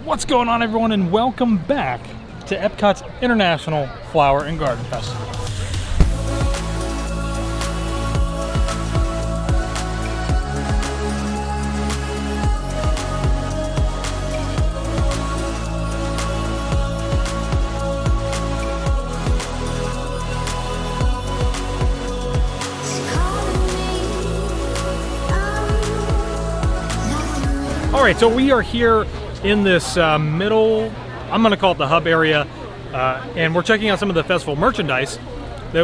What's going on, everyone, and welcome back to Epcot's International Flower and Garden Festival. All right, so we are here in this middle, I'm gonna call it the hub area, and we're checking out some of the festival merchandise,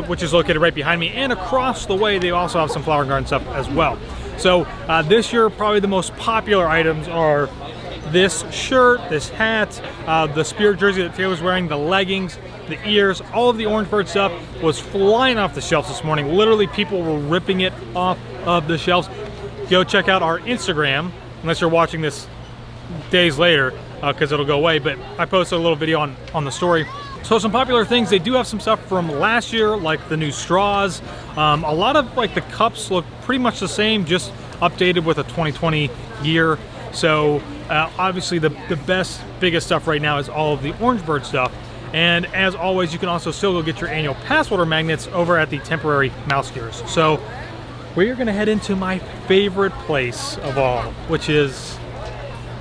which is located right behind me, and across the way they also have some flower and garden stuff as well. So this year, probably the most popular items are this shirt, this hat, the Spirit jersey that Taylor's wearing, the leggings, the ears, all of the Orange Bird stuff was flying off the shelves this morning. Literally, people were ripping it off of the shelves. Go check out our Instagram, unless you're watching this days later, because it'll go away, but I posted a little video on the story. So some popular things, they do have some stuff from last year, like the new straws. A lot of like the cups look pretty much the same, just updated with a 2020 year. So obviously the best, biggest stuff right now is all of the Orange Bird stuff. And as always, you can also still go get your annual pass holder magnets over at the temporary mouse gears. So we are gonna head into my favorite place of all, which is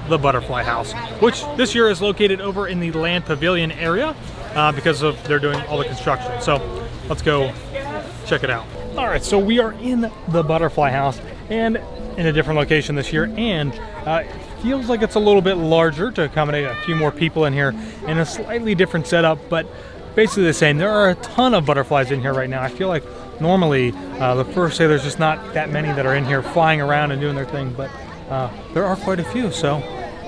the Butterfly House, which this year is located over in the Land Pavilion area because of they're doing all the construction. So let's go check it out. All right, so we are in the Butterfly House and in a different location this year, and it feels like it's a little bit larger to accommodate a few more people in here, and a slightly different setup, but basically the same. There are a ton of butterflies in here right now. I feel like normally the first day there's just not that many that are in here flying around and doing their thing, but there are quite a few, so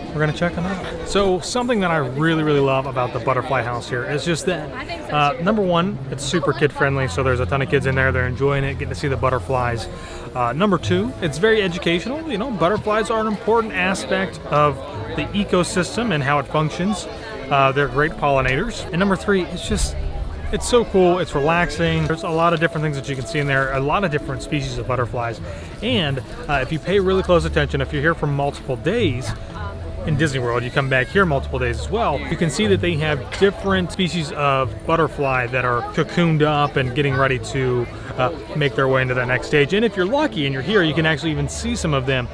we're gonna check them out. So something that I really love about the Butterfly House here is just that, number one, it's super kid friendly, so there's a ton of kids in there, they're enjoying it, getting to see the butterflies. Number two, it's very educational. You know, butterflies are an important aspect of the ecosystem and how it functions. They're great pollinators. And number three, it's so cool, it's relaxing. There's a lot of different things that you can see in there, a lot of different species of butterflies. And if you pay really close attention, if you're here for multiple days, in Disney World, you come back here multiple days as well, you can see that they have different species of butterfly that are cocooned up and getting ready to make their way into the next stage. And if you're lucky and you're here, you can actually even see some of them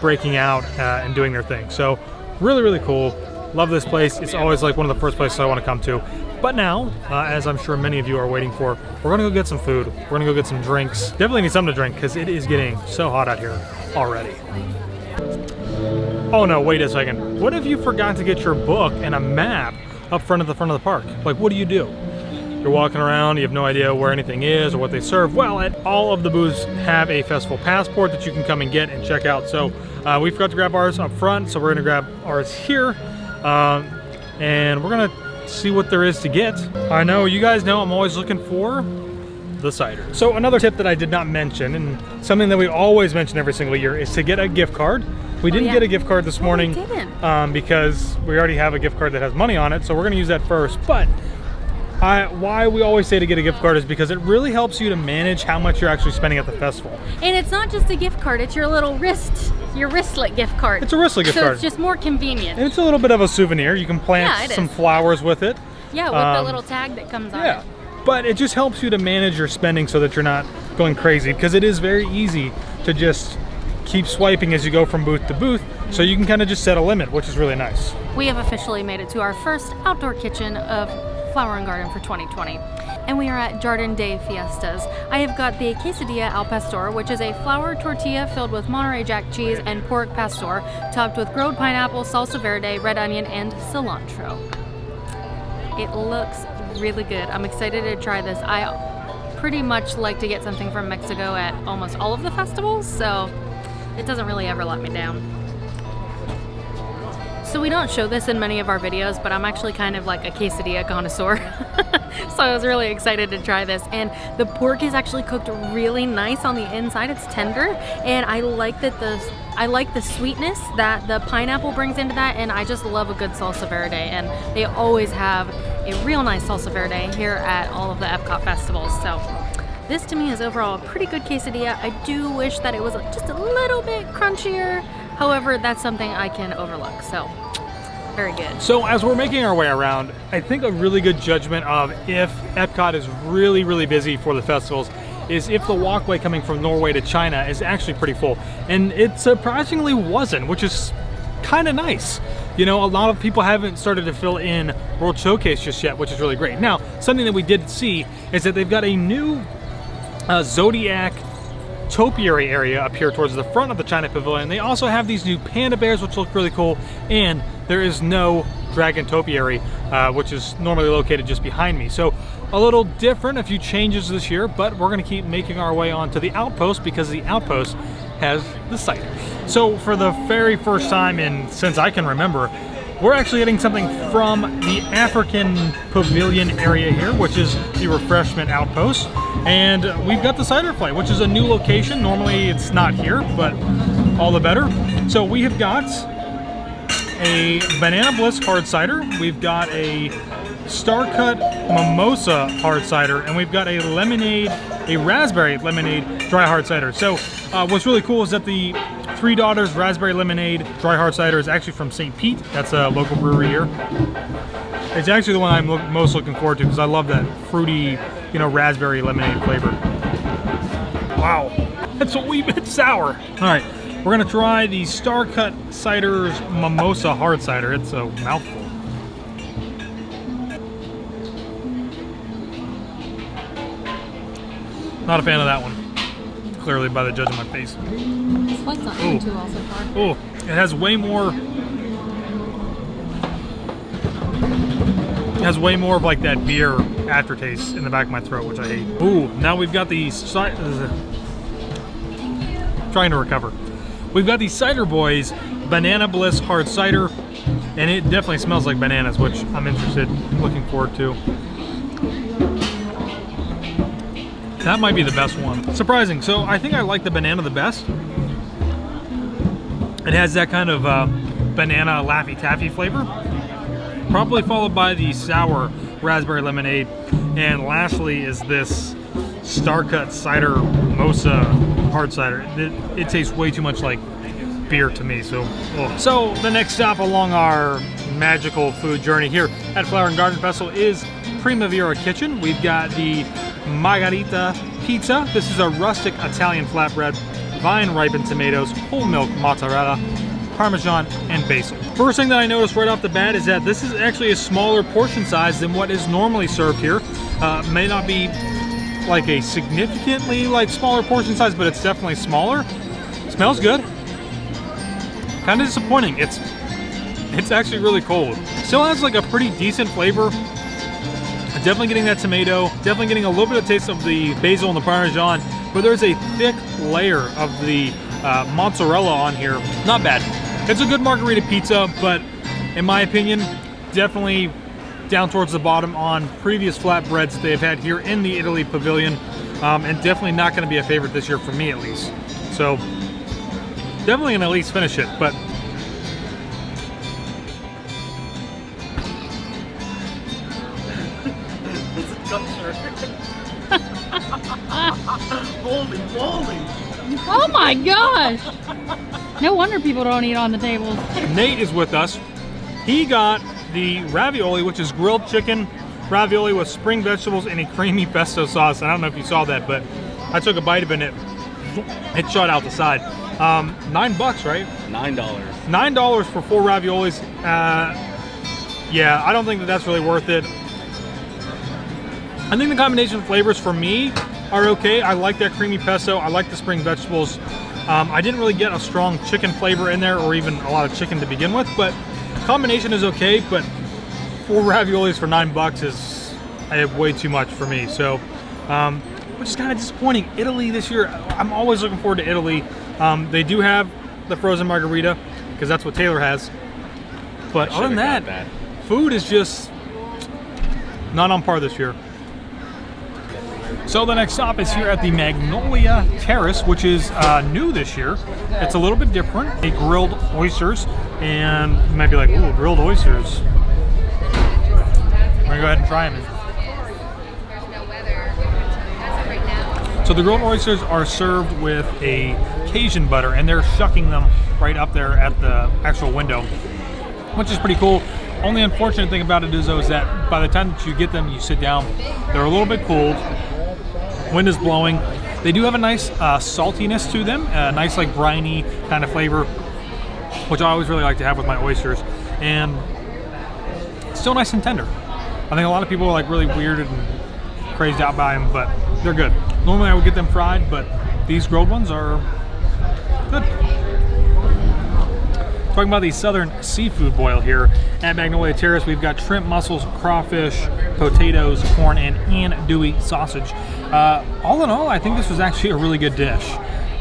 breaking out and doing their thing. So really cool. Love this place. It's always like one of the first places I want to come to. But now, as I'm sure many of you are waiting for, we're gonna go get some food. We're gonna go get some drinks. Definitely need something to drink because it is getting so hot out here already. Oh no, wait a second. What if you forgot to get your book and a map up front of the park? Like, what do? You're walking around, you have no idea where anything is or what they serve. Well, all of the booths have a festival passport that you can come and get and check out. So we forgot to grab ours up front, so we're gonna grab ours here. And we're gonna see what there is to get. I know, you guys know I'm always looking for the cider. So another tip that I did not mention, and something that we always mention every single year, is to get a gift card. We didn't get a gift card this morning because we already have a gift card that has money on it, so we're gonna use that first. But why we always say to get a gift card is because it really helps you to manage how much you're actually spending at the festival. And it's not just a gift card, it's your little wristlet gift card. It's a wristlet gift card. So it's just more convenient. And it's a little bit of a souvenir. You can plant some flowers with it. Yeah, with the little tag that comes on it. But it just helps you to manage your spending so that you're not going crazy, because it is very easy to just keep swiping as you go from booth to booth, so you can kind of just set a limit, which is really nice. We have officially made it to our first outdoor kitchen of Flower and Garden for 2020, and we are at Jardin de Fiestas. I have got the quesadilla al pastor, which is a flour tortilla filled with Monterey Jack cheese and pork pastor, topped with grilled pineapple, salsa verde, red onion, and cilantro. It looks really good. I'm excited to try this. I pretty much like to get something from Mexico at almost all of the festivals, so it doesn't really ever let me down. So we don't show this in many of our videos, but I'm actually kind of like a quesadilla connoisseur. So I was really excited to try this. And the pork is actually cooked really nice on the inside. It's tender, and I like that I like the sweetness that the pineapple brings into that, and I just love a good salsa verde, and they always have a real nice salsa verde here at all of the Epcot festivals. So this to me is overall a pretty good quesadilla. I do wish that it was just a little bit crunchier. However, that's something I can overlook. So Very good. So as we're making our way around, I think a really good judgment of if Epcot is really, really busy for the festivals is if the walkway coming from Norway to China is actually pretty full. And it surprisingly wasn't, which is kind of nice. You know, a lot of people haven't started to fill in World Showcase just yet, which is really great. Now, something that we did see is that they've got a new Zodiac topiary area up here towards the front of the China Pavilion. They also have these new panda bears, which look really cool, and there is no dragon topiary, which is normally located just behind me. So a little different, a few changes this year, but we're going to keep making our way onto the Outpost because the Outpost has the cider. So for the very first time since I can remember, we're actually getting something from the African Pavilion area here, which is the refreshment outpost. And we've got the cider flight, which is a new location. Normally it's not here, but all the better. So we have got a Banana Bliss hard cider. We've got a Starcut Mimosa hard cider, and we've got a raspberry lemonade dry hard cider. So what's really cool is that the Three Daughters Raspberry Lemonade Dry Hard Cider is actually from St. Pete. That's a local brewery here. It's actually the one I'm most looking forward to because I love that fruity, you know, raspberry lemonade flavor. Wow, that's a wee bit sour. All right, we're gonna try the Starcut Cider's Mimosa Hard Cider. It's a mouthful. Not a fan of that one. Clearly by the judge of my face. This flight's not doing too well so far. Oh, it has way more. It has way more of like that beer aftertaste in the back of my throat, which I hate. Ooh, now we've got the trying to recover. We've got the Cider Boys Banana Bliss hard cider, and it definitely smells like bananas, which I'm looking forward to. That might be the best one. Surprising. So I think I like the banana the best. It has that kind of banana Laffy Taffy flavor. Probably followed by the sour raspberry lemonade. And lastly is this Starcut Cider Mimosa hard cider. It tastes way too much like beer to me. So the next stop along our magical food journey here at Flower and Garden Festival is Primavera Kitchen. We've got the Margherita Pizza. This is a rustic Italian flatbread, vine-ripened tomatoes, whole milk mozzarella, Parmesan, and basil. First thing that I noticed right off the bat is that this is actually a smaller portion size than what is normally served here. May not be like a significantly smaller portion size, but it's definitely smaller. Smells good. Kind of disappointing. It's actually really cold. Still has like a pretty decent flavor. Definitely getting that tomato, definitely getting a little bit of taste of the basil and the Parmesan, but there's a thick layer of the mozzarella on here. Not bad. It's a good margherita pizza, but in my opinion, definitely down towards the bottom on previous flatbreads they've had here in the Italy Pavilion, and definitely not going to be a favorite this year for me at least. So definitely going to at least finish it, but Holy moly! Oh my gosh! No wonder people don't eat on the tables. Nate is with us. He got the ravioli, which is grilled chicken ravioli with spring vegetables and a creamy pesto sauce. I don't know if you saw that, but I took a bite of it. It shot out the side. $9, right? $9. $9 for 4 raviolis. Yeah, I don't think that's really worth it. I think the combination of flavors for me are okay. I like that creamy pesto. I like the spring vegetables. I didn't really get a strong chicken flavor in there or even a lot of chicken to begin with, but combination is okay, but 4 raviolis for $9 is way too much for me. So, which is kind of disappointing. Italy this year, I'm always looking forward to Italy. They do have the frozen margarita because that's what Taylor has. But other than that, food is just not on par this year. So the next stop is here at the Magnolia Terrace, which is new this year. It's a little bit different. They grilled oysters, and you might be like, ooh, grilled oysters. We're gonna go ahead and try them. So the grilled oysters are served with a Cajun butter, and they're shucking them right up there at the actual window. which is pretty cool. Only unfortunate thing about it is though is that by the time that you get them, you sit down, they're a little bit cold. Wind is blowing. They do have a nice saltiness to them, a nice like briny kind of flavor, which I always really like to have with my oysters, and still nice and tender. I think a lot of people are like really weirded and crazed out by them, but they're good. Normally I would get them fried, but these grilled ones are good. Talking about the Southern Seafood Boil here at Magnolia Terrace, we've got shrimp, mussels, crawfish, potatoes, corn, and andouille sausage. All in all, I think this was actually a really good dish.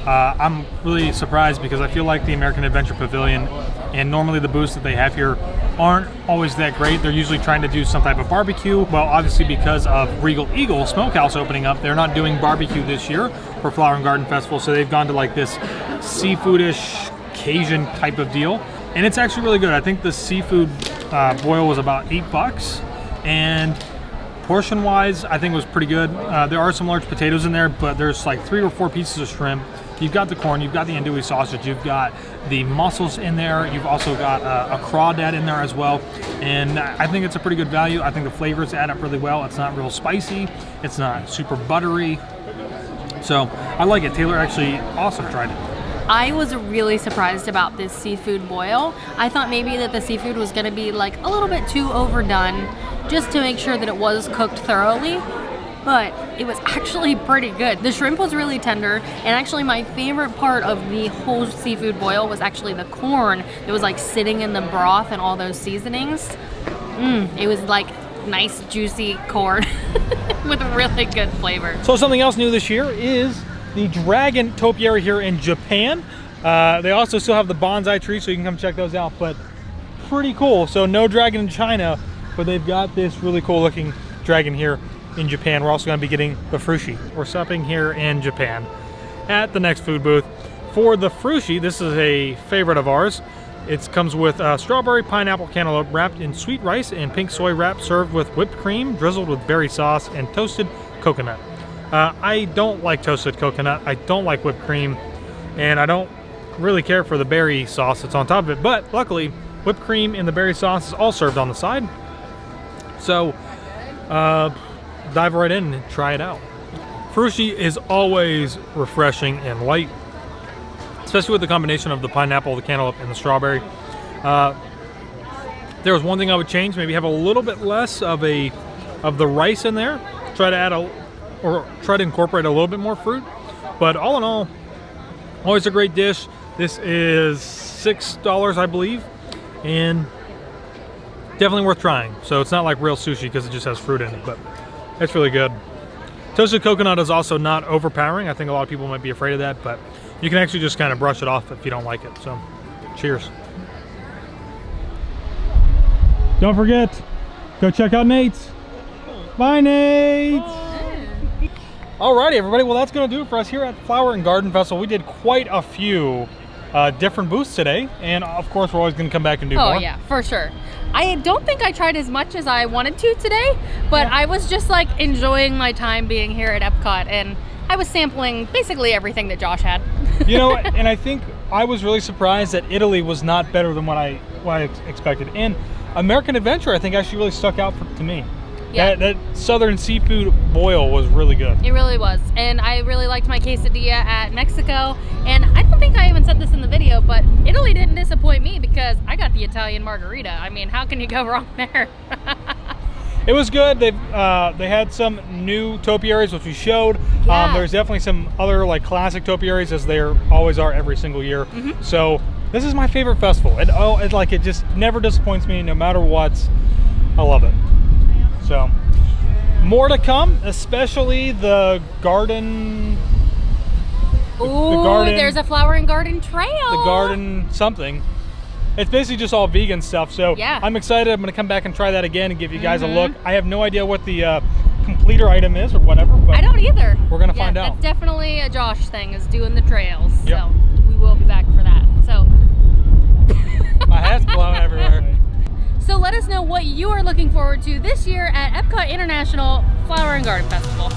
I'm really surprised because I feel like the American Adventure Pavilion and normally the booths that they have here aren't always that great. They're usually trying to do some type of barbecue. Well, obviously because of Regal Eagle Smokehouse opening up, they're not doing barbecue this year for Flower and Garden Festival, so they've gone to like this seafoodish Cajun type of deal, and it's actually really good. I think the seafood boil was about $8, and portion wise I think it was pretty good. There are some large potatoes in there, but there's like 3 or 4 pieces of shrimp. You've got the corn, you've got the andouille sausage, you've got the mussels in there, you've also got a crawdad in there as well, and I think it's a pretty good value. I think the flavors add up really well. It's not real spicy, it's not super buttery, so I like it. Taylor actually also tried it. I was really surprised about this seafood boil. I thought maybe that the seafood was going to be like a little bit too overdone, just to make sure that it was cooked thoroughly, but it was actually pretty good. The shrimp was really tender, and actually my favorite part of the whole seafood boil was actually the corn. It was like sitting in the broth and all those seasonings. It was like nice juicy corn with really good flavor. So something else new this year is the Dragon Topiary here in Japan. They also still have the bonsai tree, so you can come check those out, but pretty cool. So no dragon in China, but they've got this really cool looking dragon here in Japan. We're also going to be getting the frushi. We're supping here in Japan at the next food booth. For the frushi, this is a favorite of ours. It comes with strawberry, pineapple, cantaloupe wrapped in sweet rice and pink soy wrap, served with whipped cream, drizzled with berry sauce, and toasted coconut. I don't like toasted coconut, I don't like whipped cream, and I don't really care for the berry sauce that's on top of it, but luckily whipped cream and the berry sauce is all served on the side. So dive right in and try it out. Frushi is always refreshing and light, especially with the combination of the pineapple, the cantaloupe, and the strawberry. There was one thing I would change, maybe have a little bit less of the rice in there. Try to incorporate a little bit more fruit. But all in all, always a great dish. This is $6, I believe, and definitely worth trying. So it's not like real sushi because it just has fruit in it, but it's really good. Toasted coconut is also not overpowering. I think a lot of people might be afraid of that, but you can actually just kind of brush it off if you don't like it. So cheers. Don't forget, go check out Nate's. Bye, Nate. Alrighty, everybody. Well, that's going to do it for us here at Flower and Garden Festival. We did quite a few different booths today, and of course, we're always going to come back and do more. Oh yeah, for sure. I don't think I tried as much as I wanted to today, but I was just like enjoying my time being here at Epcot, and I was sampling basically everything that Josh had. You know, and I think I was really surprised that Italy was not better than what I expected. And American Adventure, I think, actually really stuck out to me. Yeah. That Southern Seafood Boil was really good. It really was. And I really liked my quesadilla at Mexico. And I don't think I even said this in the video, but Italy didn't disappoint me because I got the Italian margarita. I mean, how can you go wrong there? It was good. They had some new topiaries, which we showed. Yeah. There's definitely some other like classic topiaries, as there always are every single year. Mm-hmm. So this is my favorite festival. It just never disappoints me, no matter what. I love it. So more to come, especially the garden. Ooh, there's a Flower and Garden trail. The garden something. It's basically just all vegan stuff. So yeah. I'm excited. I'm going to come back and try that again and give you guys a look. I have no idea what the completer item is or whatever. But I don't either. We're going to find out. That's definitely a Josh thing, is doing the trails. Yep. So we will be back for that. So my hat's blowing everywhere. So let us know what you are looking forward to this year at Epcot International Flower and Garden Festival.